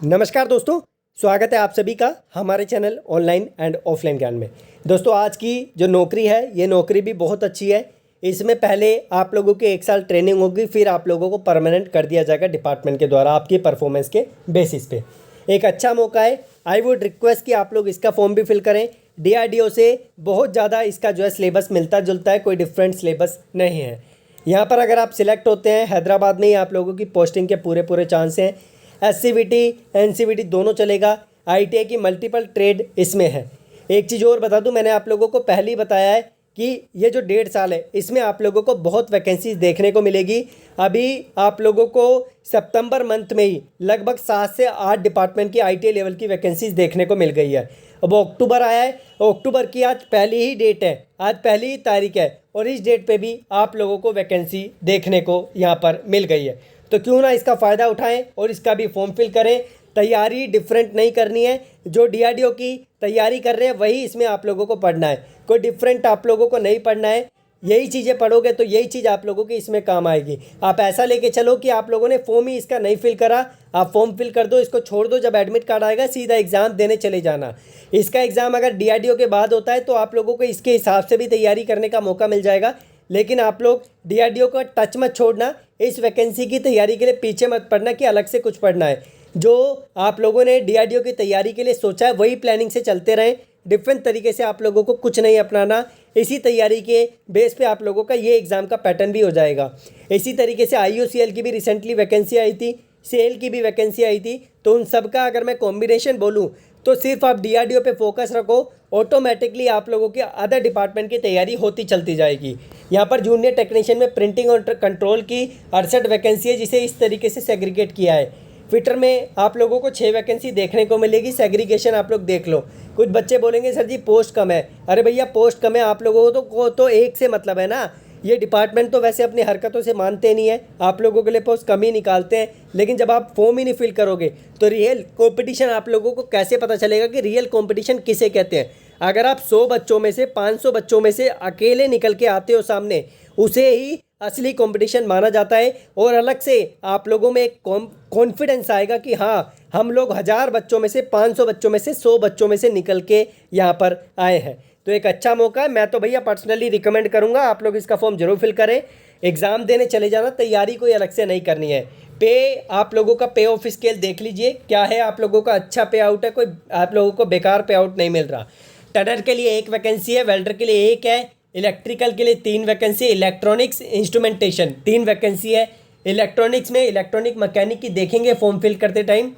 नमस्कार दोस्तों, स्वागत है आप सभी का हमारे चैनल ऑनलाइन एंड ऑफलाइन ज्ञान में। दोस्तों, आज की जो नौकरी है ये नौकरी भी बहुत अच्छी है। इसमें पहले आप लोगों की 1 साल ट्रेनिंग होगी, फिर आप लोगों को परमानेंट कर दिया जाएगा डिपार्टमेंट के द्वारा आपकी परफॉर्मेंस के बेसिस पे। एक अच्छा मौका है। आई वुड रिक्वेस्ट कि आप लोग इसका फॉर्म भी फिल करें। DRDO से बहुत ज़्यादा इसका जो है सिलेबस मिलता जुलता है, कोई डिफरेंट सिलेबस नहीं है। यहाँ पर अगर आप सिलेक्ट होते हैं, हैदराबाद में ही आप लोगों की पोस्टिंग के पूरे चांस हैं। SCVT NCVT दोनों चलेगा। ITI की मल्टीपल ट्रेड इसमें है। एक चीज़ और बता दूं, मैंने आप लोगों को पहले ही बताया है कि ये जो 1.5 साल है इसमें आप लोगों को बहुत वैकेंसीज देखने को मिलेगी। अभी आप लोगों को सितंबर मंथ में ही लगभग 7 से 8 डिपार्टमेंट की ITI लेवल की वैकेंसीज देखने को मिल गई है। अब अक्टूबर आया है, अक्टूबर की आज पहली ही डेट है, आज पहली ही तारीख है और इस डेट पे भी आप लोगों को वैकेंसी देखने को यहाँ पर मिल गई है। तो क्यों ना इसका फ़ायदा उठाएं और इसका भी फॉर्म फिल करें। तैयारी डिफरेंट नहीं करनी है, जो DRDO की तैयारी कर रहे हैं वही इसमें आप लोगों को पढ़ना है, कोई डिफरेंट आप लोगों को नहीं पढ़ना है। यही चीज़ें पढ़ोगे तो यही चीज़ आप लोगों की इसमें काम आएगी। आप ऐसा लेके चलो कि आप लोगों ने फॉर्म ही इसका नहीं फिल करा, आप फॉर्म फिल कर दो, इसको छोड़ दो, जब एडमिट कार्ड आएगा सीधा एग्ज़ाम देने चले जाना। इसका एग्ज़ाम अगर DRDO के बाद होता है तो आप लोगों को इसके हिसाब से भी तैयारी करने का मौका मिल जाएगा। लेकिन आप लोग DRDO का टच मत छोड़ना, इस वैकेंसी की तैयारी के लिए पीछे मत पड़ना कि अलग से कुछ पढ़ना है। जो आप लोगों ने DRDO की तैयारी के लिए सोचा है वही प्लानिंग से चलते रहें। डिफरेंट तरीके से आप लोगों को कुछ नहीं अपनाना। इसी तैयारी के बेस पे आप लोगों का ये एग्ज़ाम का पैटर्न भी हो जाएगा। इसी तरीके से IOCL की भी रिसेंटली वैकेंसी आई थी, सेल की भी वैकेंसी आई थी। तो उन सब का अगर मैं कॉम्बिनेशन बोलूँ तो सिर्फ आप DRDO पे फोकस रखो, ऑटोमेटिकली आप लोगों की अदर डिपार्टमेंट की तैयारी होती चलती जाएगी। यहाँ पर जूनियर टेक्नीशियन में प्रिंटिंग और कंट्रोल की 68 वैकेंसी है, जिसे इस तरीके से सेग्रीगेट किया है। फिटर में आप लोगों को 6 वैकेंसी देखने को मिलेगी। सेग्रीगेशन आप लोग देख लो। कुछ बच्चे बोलेंगे सर जी पोस्ट कम है। अरे भैया पोस्ट कम है, आप लोगों को तो एक से मतलब है ना। ये डिपार्टमेंट तो वैसे अपनी हरकतों से मानते नहीं है, आप लोगों के लिए पोस्ट कम ही निकालते हैं। लेकिन जब आप फॉर्म ही नहीं फिल करोगे तो रियल कंपटीशन आप लोगों को कैसे पता चलेगा कि रियल कंपटीशन किसे कहते हैं। अगर आप 100 बच्चों में से 500 बच्चों में से अकेले निकल के आते हो सामने, उसे ही असली कंपटीशन माना जाता है। और अलग से आप लोगों में एक कॉन्फिडेंस आएगा कि हाँ, हम लोग 1000 बच्चों में से 500 बच्चों में से 100 बच्चों में से निकल के यहाँ पर आए हैं। तो एक अच्छा मौका है। मैं तो भैया पर्सनली रिकमेंड करूँगा आप लोग इसका फॉर्म जरूर फिल करें। एग्ज़ाम देने चले जाना, तैयारी कोई अलग से नहीं करनी है। पे आप लोगों का पे ऑफ स्केल देख लीजिए क्या है, आप लोगों का अच्छा पे आउट है, कोई आप लोगों को बेकार पे आउट नहीं मिल रहा। टनर के लिए 1 वैकेंसी है, वेल्डर के लिए 1 है, इलेक्ट्रिकल के लिए 3 वैकेंसी, इलेक्ट्रॉनिक्स इंस्ट्रूमेंटेशन 3 वैकेंसी है। इलेक्ट्रॉनिक्स में इलेक्ट्रॉनिक मैकेनिक की देखेंगे फॉर्म फिल करते टाइम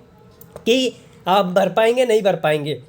कि आप भर पाएंगे नहीं भर पाएंगे।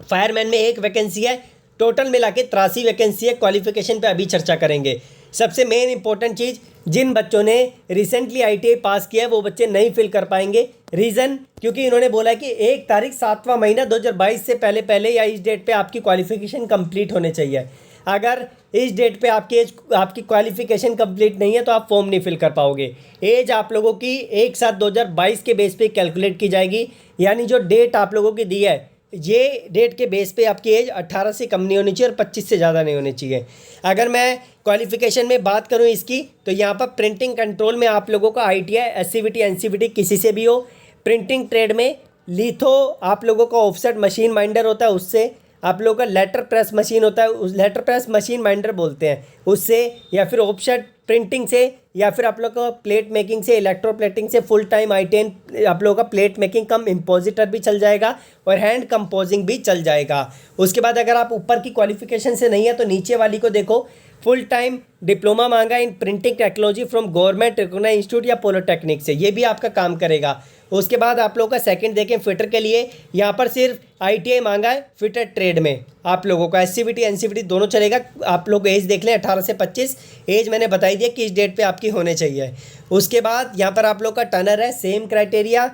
फायरमैन में 1 वैकेंसी है। टोटल मिला के 83 वैकेंसी है। क्वालिफिकेशन पे अभी चर्चा करेंगे। सबसे मेन इंपॉर्टेंट चीज़, जिन बच्चों ने रिसेंटली ITI पास किया है वो बच्चे नहीं फिल कर पाएंगे। रीज़न, क्योंकि इन्होंने बोला है कि 1 तारीख 7वां महीना 2022 से पहले या इस डेट पे आपकी क्वालिफिकेशन कंप्लीट होने चाहिए। अगर इस डेट पे आपकी क्वालिफिकेशन कंप्लीट नहीं है तो आप फॉर्म नहीं फिल कर पाओगे। एज आप लोगों की 1/7/2022 के बेस पे कैलकुलेट की जाएगी। यानी जो डेट आप लोगों की दी है, ये डेट के बेस पे आपकी एज 18 से कम नहीं होनी चाहिए और 25 से ज़्यादा नहीं होनी चाहिए। अगर मैं क्वालिफिकेशन में बात करूं इसकी, तो यहाँ पर प्रिंटिंग कंट्रोल में आप लोगों का ITI SCVT NCVT किसी से भी हो। प्रिंटिंग ट्रेड में लिथो आप लोगों का ऑफसेट मशीन माइंडर होता है, उससे आप लोगों का लेटर प्रेस मशीन होता है, उस लेटर प्रेस मशीन माइंडर बोलते हैं, उससे, या फिर ऑफसेट प्रिंटिंग से, या फिर आप लोग का प्लेट मेकिंग से, इलेक्ट्रोप्लेटिंग से। फुल टाइम ITI आप लोगों का प्लेट मेकिंग कम इम्पोजिटर भी चल जाएगा और हैंड कंपोजिंग भी चल जाएगा। उसके बाद अगर आप ऊपर की क्वालिफिकेशन से नहीं है तो नीचे वाली को देखो, फुल टाइम डिप्लोमा मांगा in printing technology from government recognised institute या पॉलिटेक्निक से, ये भी आपका काम करेगा। उसके बाद आप लोगों का सेकंड देखें फिटर के लिए, यहाँ पर सिर्फ ITI मांगा है फिटर ट्रेड में। आप लोगों का SCVT NCVT दोनों चलेगा। आप लोग एज देख लें 18 से 25, एज मैंने बताई दी कि इस डेट पे आपकी होने चाहिए। उसके बाद यहाँ पर आप लोग का टनर है, सेम क्राइटेरिया।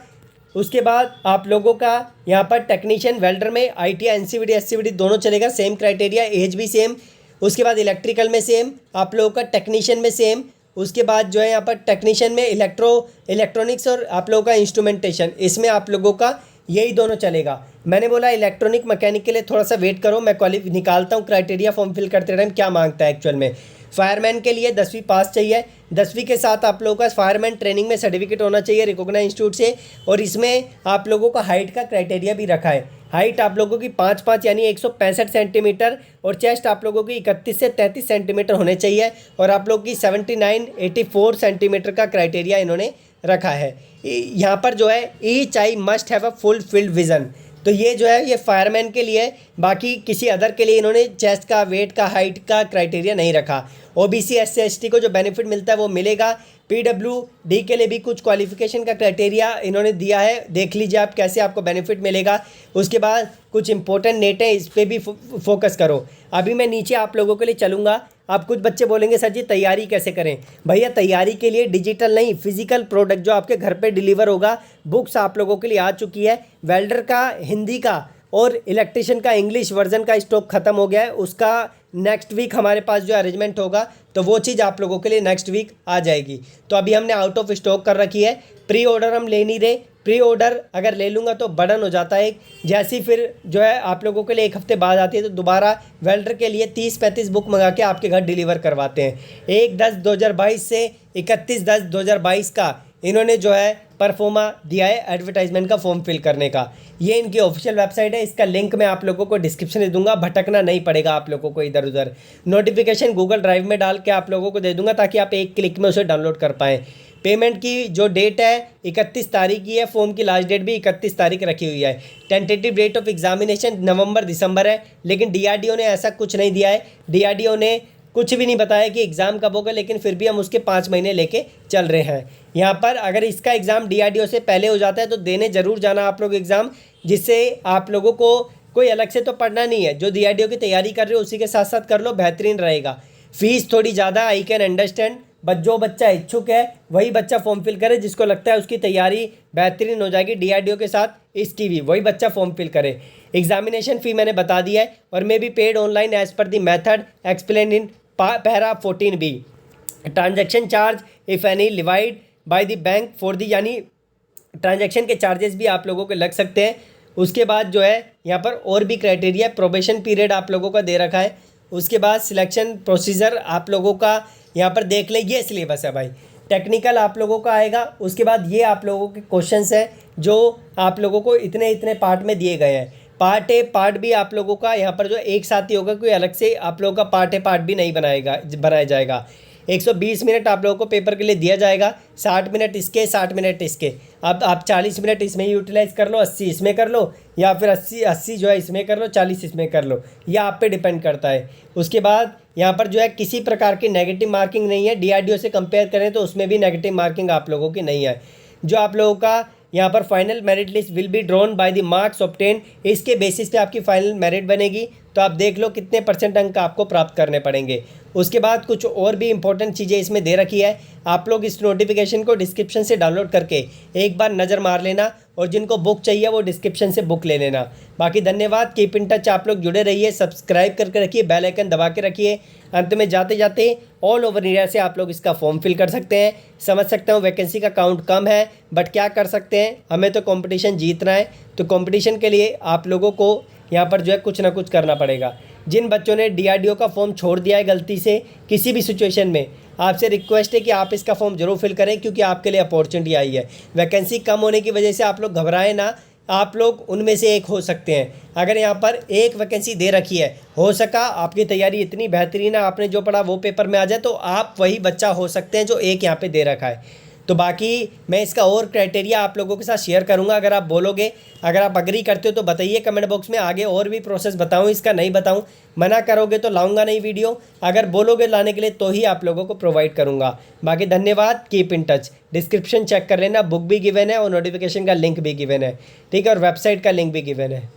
उसके बाद आप लोगों का यहाँ पर टेक्नीशियन वेल्डर में ITI NCVT SCVT दोनों चलेगा, सेम क्राइटेरिया, एज भी सेम। उसके बाद इलेक्ट्रिकल में सेम, आप लोगों का टेक्नीशियन में सेम। उसके बाद जो है यहाँ पर टेक्नीशियन में इलेक्ट्रॉनिक्स और आप लोगों का इंस्ट्रूमेंटेशन, इसमें आप लोगों का यही दोनों चलेगा। मैंने बोला इलेक्ट्रॉनिक मैकेनिक के लिए थोड़ा सा वेट करो, मैं निकालता हूँ क्राइटेरिया फॉर्म फिल करते टाइम क्या मांगता है एक्चुअल में। फायरमैन के लिए 10वीं पास चाहिए, 10वीं के साथ आप लोगों का फायरमैन ट्रेनिंग में सर्टिफिकेट होना चाहिए रिकॉग्नाइज्ड इंस्टीट्यूट से। और इसमें आप लोगों का हाइट का क्राइटेरिया भी रखा है, हाइट आप लोगों की 5'5" यानी 165 सेंटीमीटर और चेस्ट आप लोगों की 31 से 33 सेंटीमीटर होने चाहिए और आप लोगों की 84 सेंटीमीटर का क्राइटेरिया इन्होंने रखा है। यहाँ पर जो है each I must have a full field vision, तो ये जो है ये फायरमैन के लिए, बाकी किसी अदर के लिए इन्होंने चेस्ट का, वेट का, हाइट का क्राइटेरिया नहीं रखा। ओबीसी एससी एसटी को जो बेनिफिट मिलता है वो मिलेगा। पीडब्ल्यूडी के लिए भी कुछ क्वालिफिकेशन का क्राइटेरिया इन्होंने दिया है, देख लीजिए आप कैसे आपको बेनिफिट मिलेगा। उसके बाद कुछ इंपॉर्टेंट नेट है, इस पर भी फोकस करो। अभी मैं नीचे आप लोगों के लिए चलूँगा। आप कुछ बच्चे बोलेंगे सर जी तैयारी कैसे करें? भैया तैयारी के लिए डिजिटल नहीं, फिजिकल प्रोडक्ट जो आपके घर पे डिलीवर होगा, बुक्स आप लोगों के लिए आ चुकी है। वेल्डर का हिंदी का और इलेक्ट्रिशियन का इंग्लिश वर्जन का स्टॉक ख़त्म हो गया है, उसका नेक्स्ट वीक हमारे पास जो अरेंजमेंट होगा तो वो चीज़ आप लोगों के लिए नेक्स्ट वीक आ जाएगी। तो अभी हमने आउट ऑफ स्टॉक कर रखी है। प्री ऑर्डर हम ले नहीं रहे, प्री ऑर्डर अगर ले लूँगा तो बर्डन हो जाता है। जैसी फिर जो है आप लोगों के लिए एक हफ्ते बाद आती है तो दोबारा वेल्डर के लिए 30-35 बुक मंगा के आपके घर डिलीवर करवाते हैं। 1/10/2022 से 31/10/2022 का इन्होंने जो है परफॉर्मा दिया है एडवर्टाइजमेंट का फॉर्म फिल करने का। ये इनकी ऑफिशियल वेबसाइट है, इसका लिंक मैं आप लोगों को डिस्क्रिप्शन में दूंगा, भटकना नहीं पड़ेगा आप लोगों को इधर उधर। नोटिफिकेशन गूगल ड्राइव में डाल के आप लोगों को दे दूंगा ताकि आप एक क्लिक में उसे डाउनलोड कर पाएँ। पेमेंट की जो डेट है 31 तारीख की है, फॉर्म की लास्ट डेट भी 31 तारीख रखी हुई है। टेंटेटिव डेट ऑफ एग्जामिनेशन नवंबर-दिसंबर है, लेकिन डीआरडीओ ने ऐसा कुछ नहीं दिया है। डीआरडीओ ने कुछ भी नहीं बताया कि एग्ज़ाम कब होगा, लेकिन फिर भी हम उसके 5 महीने लेके चल रहे हैं। यहाँ पर अगर इसका एग्ज़ाम डीआरडीओ से पहले हो जाता है तो देने ज़रूर जाना आप लोग एग्ज़ाम, जिससे आप लोगों को कोई अलग से तो पढ़ना नहीं है। जो डीआरडीओ की तैयारी कर रहे हो उसी के साथ साथ कर लो, बेहतरीन रहेगा। फ़ीस थोड़ी ज़्यादा, आई कैन अंडरस्टैंड, बट जो बच्चा इच्छुक है वही बच्चा फॉर्म फिल करे, जिसको लगता है उसकी तैयारी बेहतरीन हो जाएगी डीआरडीओ के साथ इसकी भी, वही बच्चा फॉर्म फिल करे। एग्जामिनेशन फ़ी मैंने बता दिया है और may be paid online as per the method explain in para 14B। Transaction charge if any levied by the bank for the, यानी ट्रांजैक्शन के चार्जेस भी आप लोगों के लग सकते हैं। उसके बाद जो है यहाँ पर और भी क्राइटेरिया, प्रोबेशन पीरियड आप लोगों का दे रखा है। उसके बाद सिलेक्शन प्रोसीजर आप लोगों का यहाँ पर देख ले, ये सिलेबस है भाई। टेक्निकल आप लोगों का आएगा, उसके बाद ये आप लोगों के क्वेश्चंस हैं जो आप लोगों को इतने इतने पार्ट में दिए गए हैं। पार्ट ए पार्ट बी आप लोगों का यहाँ पर जो एक साथ ही होगा, कोई अलग से आप लोगों का पार्ट ए पार्ट बी नहीं बनाया जाएगा। 120 मिनट आप लोगों को पेपर के लिए दिया जाएगा, 60 मिनट इसके, 60 मिनट इसके। अब आप 40 मिनट इसमें यूटिलाइज़ कर लो, 80 इसमें कर लो, या फिर 80 जो है इसमें कर लो, 40 इसमें कर लो, यह आप पे डिपेंड करता है। उसके बाद यहाँ पर जो है किसी प्रकार की नेगेटिव मार्किंग नहीं है। डीआरडीओ से कंपेयर करें तो उसमें भी नेगेटिव मार्किंग आप लोगों की नहीं है। जो आप लोगों का यहाँ पर final merit list will be drawn by the marks obtain, इसके बेसिस पे आपकी फाइनल मेरिट बनेगी। तो आप देख लो कितने % अंक आपको प्राप्त करने पड़ेंगे। उसके बाद कुछ और भी इंपॉर्टेंट चीज़ें इसमें दे रखी है, आप लोग इस नोटिफिकेशन को डिस्क्रिप्शन से डाउनलोड करके एक बार नज़र मार लेना, और जिनको बुक चाहिए वो डिस्क्रिप्शन से बुक ले लेना। बाकी धन्यवाद, कीप इन टच, आप लोग जुड़े रहिए, सब्सक्राइब करके रखिए, बेल आइकन दबा के रखिए। अंत में जाते जाते ऑल ओवर इंडिया से आप लोग इसका फॉर्म फिल कर सकते हैं। समझ सकता हूँ वैकेंसी का काउंट कम है, बट क्या कर सकते हैं, हमें तो कंपटीशन जीतना है। तो कंपटीशन के लिए आप लोगों को यहाँ पर जो है कुछ ना कुछ करना पड़ेगा। जिन बच्चों ने डीआरडीओ का फॉर्म छोड़ दिया है गलती से किसी भी सिचुएशन में, आपसे रिक्वेस्ट है कि आप इसका फॉर्म जरूर फिल करें, क्योंकि आपके लिए अपॉर्चुनिटी आई है। वैकेंसी कम होने की वजह से आप लोग घबराएं ना, आप लोग उनमें से एक हो सकते हैं। अगर यहाँ पर एक वैकेंसी दे रखी है, हो सका आपकी तैयारी इतनी बेहतरीन है, आपने जो पढ़ा वो पेपर में आ जाए, तो आप वही बच्चा हो सकते हैं जो एक यहाँ पे दे रखा है। तो बाकी मैं इसका और क्राइटेरिया आप लोगों के साथ शेयर करूंगा, अगर आप बोलोगे, अगर आप अग्री करते हो तो बताइए कमेंट बॉक्स में, आगे और भी प्रोसेस बताऊं इसका, नहीं बताऊं। मना करोगे तो लाऊंगा नहीं वीडियो, अगर बोलोगे लाने के लिए तो ही आप लोगों को प्रोवाइड करूंगा। बाकी धन्यवाद, keep in touch. Description check कर लेना, बुक भी गिवन है और नोटिफिकेशन का लिंक भी गिवन है, ठीक है, और वेबसाइट का लिंक भी गिवन है।